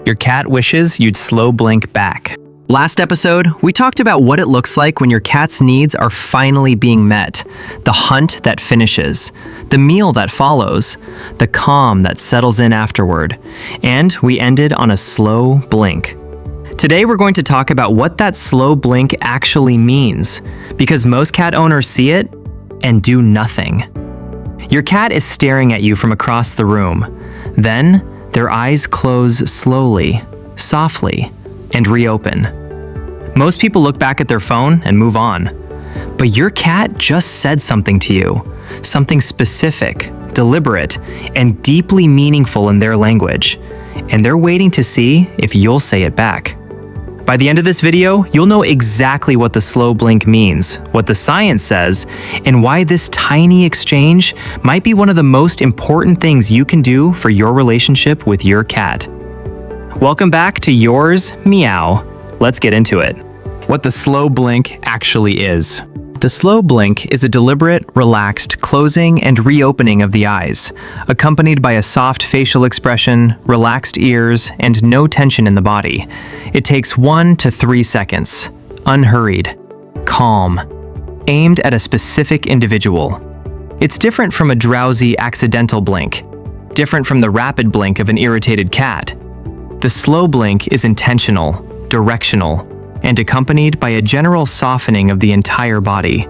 Your cat wishes you'd slow blink back. Last episode, we talked about what it looks like when your cat's needs are finally being met. The hunt that finishes, the meal that follows, the calm that settles in afterward. And we ended on a slow blink. Today we're going to talk about what that slow blink actually means, because most cat owners see it and do nothing. Your cat is staring at you from across the room. Then, their eyes close slowly, softly, and reopen. Most people look back at their phone and move on. But your cat just said something to you, something specific, deliberate, and deeply meaningful in their language. And they're waiting to see if you'll say it back. By the end of this video, you'll know exactly what the slow blink means, what the science says, and why this tiny exchange might be one of the most important things you can do for your relationship with your cat. Welcome back to yours, Meow. Let's get into it. What the slow blink actually is. The slow blink is a deliberate, relaxed closing and reopening of the eyes, accompanied by a soft facial expression, relaxed ears, and no tension in the body. It takes 1 to 3 seconds, unhurried, calm, aimed at a specific individual. It's different from a drowsy, accidental blink, different from the rapid blink of an irritated cat. The slow blink is intentional, directional, and accompanied by a general softening of the entire body.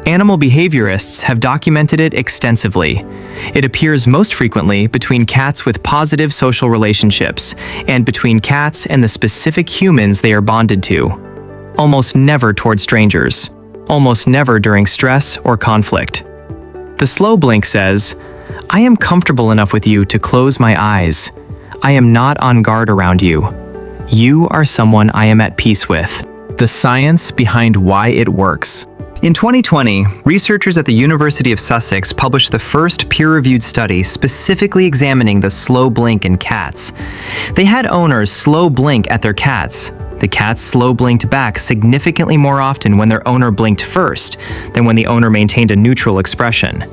Animal behaviorists have documented it extensively. It appears most frequently between cats with positive social relationships and between cats and the specific humans they are bonded to. Almost never toward strangers. Almost never during stress or conflict. The slow blink says, "I am comfortable enough with you to close my eyes. I am not on guard around you. You are someone I am at peace with." The science behind why it works. In 2020, researchers at the University of Sussex published the first peer-reviewed study specifically examining the slow blink in cats. They had owners slow blink at their cats. The cats slow blinked back significantly more often when their owner blinked first than when the owner maintained a neutral expression.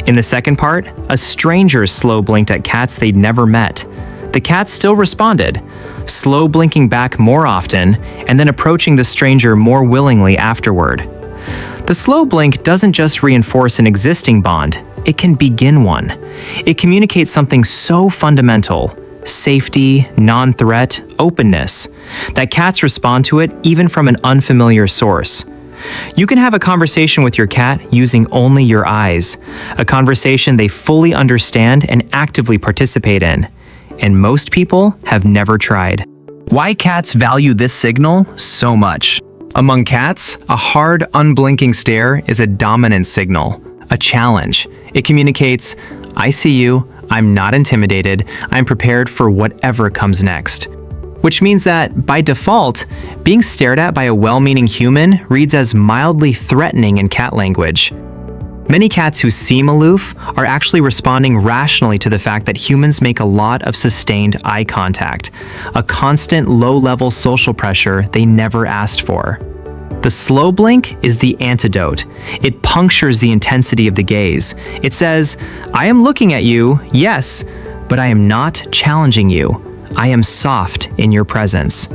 In the second part, a stranger slow blinked at cats they'd never met. The cats still responded, slow blinking back more often and then approaching the stranger more willingly afterward. The slow blink doesn't just reinforce an existing bond, it can begin one. It communicates something so fundamental, safety, non-threat, openness, that cats respond to it even from an unfamiliar source. You can have a conversation with your cat using only your eyes, a conversation they fully understand and actively participate in. And most people have never tried. Why cats value this signal so much? Among cats, a hard, unblinking stare is a dominant signal, a challenge. It communicates, "I see you, I'm not intimidated, I'm prepared for whatever comes next." Which means that, by default, being stared at by a well-meaning human reads as mildly threatening in cat language. Many cats who seem aloof are actually responding rationally to the fact that humans make a lot of sustained eye contact, a constant low-level social pressure they never asked for. The slow blink is the antidote. It punctures the intensity of the gaze. It says, "I am looking at you, yes, but I am not challenging you. I am soft in your presence."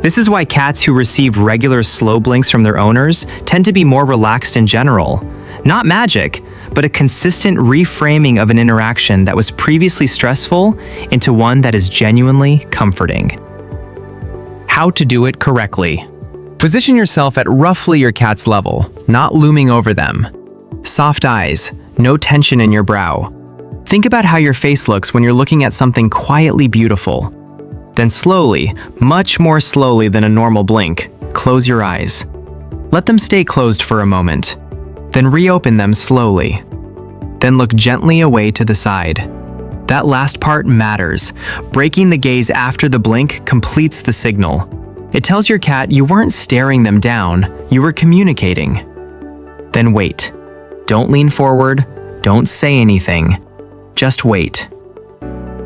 This is why cats who receive regular slow blinks from their owners tend to be more relaxed in general. Not magic, but a consistent reframing of an interaction that was previously stressful into one that is genuinely comforting. How to do it correctly. Position yourself at roughly your cat's level, not looming over them. Soft eyes, no tension in your brow. Think about how your face looks when you're looking at something quietly beautiful. Then slowly, much more slowly than a normal blink, close your eyes. Let them stay closed for a moment. Then reopen them slowly. Then look gently away to the side. That last part matters. Breaking the gaze after the blink completes the signal. It tells your cat you weren't staring them down, you were communicating. Then wait. Don't lean forward, don't say anything. Just wait.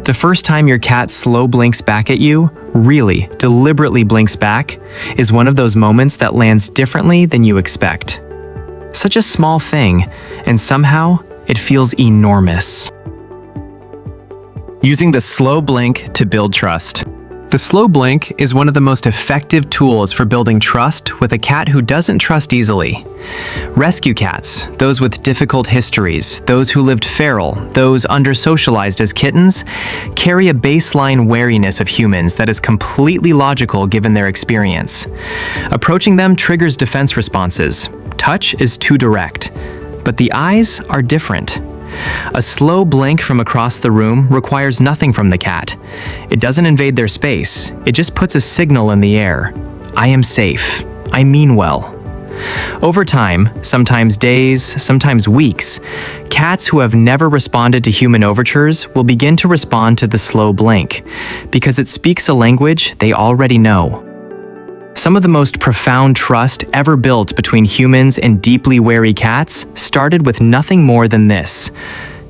The first time your cat slow blinks back at you, really, deliberately blinks back, is one of those moments that lands differently than you expect. Such a small thing, and somehow it feels enormous. Using the slow blink to build trust. The slow blink is one of the most effective tools for building trust with a cat who doesn't trust easily. Rescue cats, those with difficult histories, those who lived feral, those under-socialized as kittens, carry a baseline wariness of humans that is completely logical given their experience. Approaching them triggers defense responses. Touch is too direct, but the eyes are different. A slow blink from across the room requires nothing from the cat. It doesn't invade their space, it just puts a signal in the air. I am safe. I mean well. Over time, sometimes days, sometimes weeks, cats who have never responded to human overtures will begin to respond to the slow blink, because it speaks a language they already know. Some of the most profound trust ever built between humans and deeply wary cats started with nothing more than this: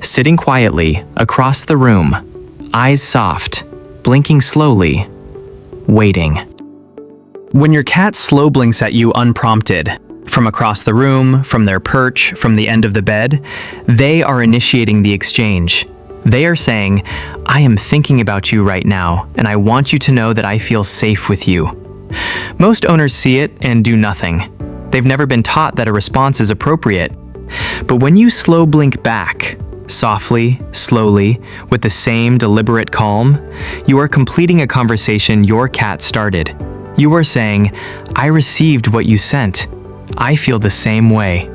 sitting quietly across the room, eyes soft, blinking slowly, waiting. When your cat slow blinks at you unprompted, from across the room, from their perch, from the end of the bed, they are initiating the exchange. They are saying, "I am thinking about you right now, and I want you to know that I feel safe with you." Most owners see it and do nothing. They've never been taught that a response is appropriate. But when you slow blink back, softly, slowly, with the same deliberate calm, you are completing a conversation your cat started. You are saying, "I received what you sent. I feel the same way."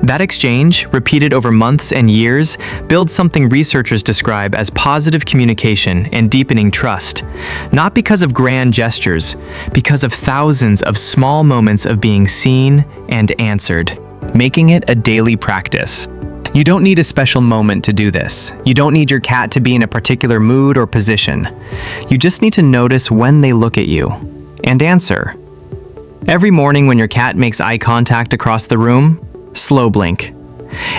That exchange, repeated over months and years, builds something researchers describe as positive communication and deepening trust. Not because of grand gestures, because of thousands of small moments of being seen and answered, making it a daily practice. You don't need a special moment to do this. You don't need your cat to be in a particular mood or position. You just need to notice when they look at you and answer. Every morning when your cat makes eye contact across the room, slow blink.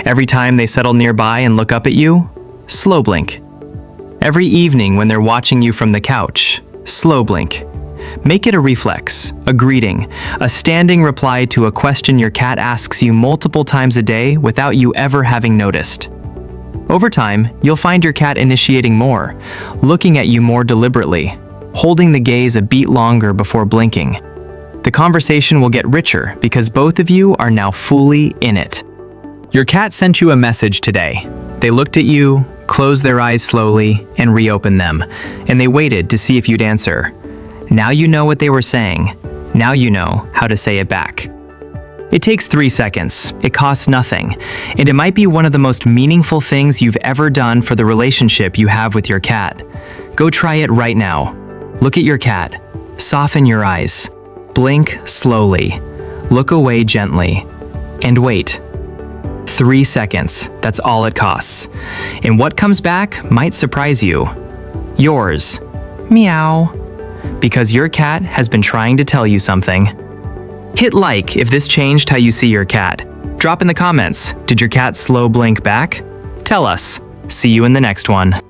Every time they settle nearby and look up at you, slow blink. Every evening when they're watching you from the couch, slow blink. Make it a reflex, a greeting, a standing reply to a question your cat asks you multiple times a day without you ever having noticed. Over time, you'll find your cat initiating more, looking at you more deliberately, holding the gaze a beat longer before blinking. The conversation will get richer because both of you are now fully in it. Your cat sent you a message today. They looked at you, closed their eyes slowly, and reopened them, and they waited to see if you'd answer. Now you know what they were saying. Now you know how to say it back. It takes 3 seconds, it costs nothing, and it might be one of the most meaningful things you've ever done for the relationship you have with your cat. Go try it right now. Look at your cat. Soften your eyes. Blink slowly, look away gently, and wait. 3 seconds, that's all it costs. And what comes back might surprise you. Yours, Meow. Because your cat has been trying to tell you something. Hit like if this changed how you see your cat. Drop in the comments, did your cat slow blink back? Tell us. See you in the next one.